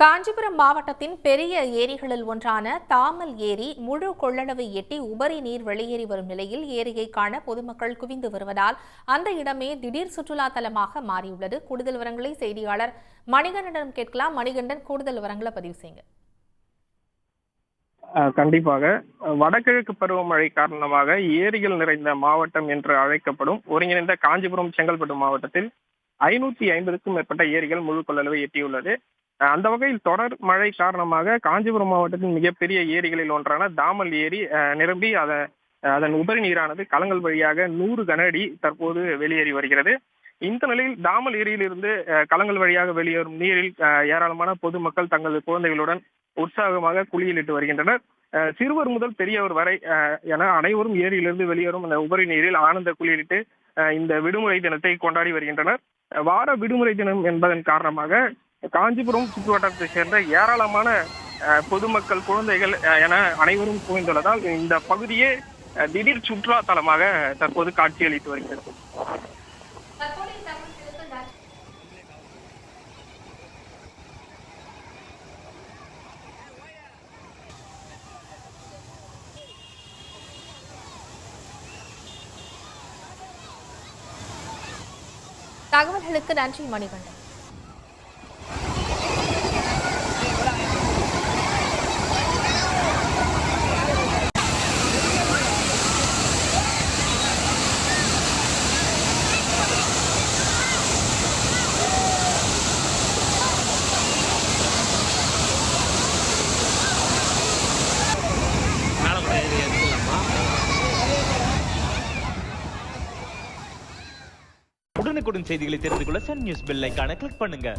காஞ்சிபுரம் மாவட்டத்தின் பெரிய ஏரிகளில் ஒன்றான தாமல் ஏரி முழு கொள்ளளவை எட்டி உபரி நீர் வெளியேறி வரும் நிலையில் ஏரியை காண பொதுமக்கள் குவிந்து வருவதால் அந்த இடமே திடீர் சுற்றுலா தலமாக மாறியுள்ளது. கூடுதல் விவரங்களை செய்தியாளர் மணிகண்டனிடம் கேட்கலாம். மணிகண்டன், கூடுதல் விவரங்களை பதிவு செய்யுங்க. கண்டிப்பாக வடகிழக்கு பருவமழை காரணமாக ஏரிகள் நிறைந்த மாவட்டம் என்று அழைக்கப்படும் ஒருங்கிணைந்த காஞ்சிபுரம் செங்கல்பட்டு மாவட்டத்தில் 550க்கும் மேற்பட்ட ஏரிகள் முழு கொள்ளளவை எட்டியுள்ளது. அந்த வகையில் தொடர் மழை காரணமாக காஞ்சிபுரம் மாவட்டத்தின் மிகப்பெரிய ஏரிகளில் ஒன்றான தாமல் ஏரி நிரம்பி அதன் உபரி நீரானது களங்கள் வழியாக 100 கன அடி தற்போது வெளியேறி வருகிறது. இந்த நிலையில் தாமல் ஏரியிலிருந்து களங்கள் வழியாக வெளியேறும் நீரில் ஏராளமான பொதுமக்கள் தங்களது குழந்தைகளுடன் உற்சாகமாக குளியலிட்டு வருகின்றனர். சிறுவர் முதல் பெரியவர் வரை என அனைவரும் ஏரியிலிருந்து வெளியேறும் அந்த உபரி நீரில் ஆனந்த குளியலிட்டு இந்த விடுமுறை தினத்தை கொண்டாடி வருகின்றனர். வார விடுமுறை தினம் என்பதன் காரணமாக காஞ்சிபுரம் சுற்றுவட்டாரத்தை சேர்ந்த ஏராளமான பொதுமக்கள், குழந்தைகள் என அனைவரும் குவிந்துள்ளதால் இந்த பகுதியே திடீர் சுற்றுலா தலமாக தற்போது காட்சியளித்து வருகிறது. தகவல்களுக்கு நன்றி மணிகண்டன். உடனுக்குடன் செய்திகளை தெரிந்து கொள்ள சன் நியூஸ் பெல் ஐகானை கிளிக் பண்ணுங்க.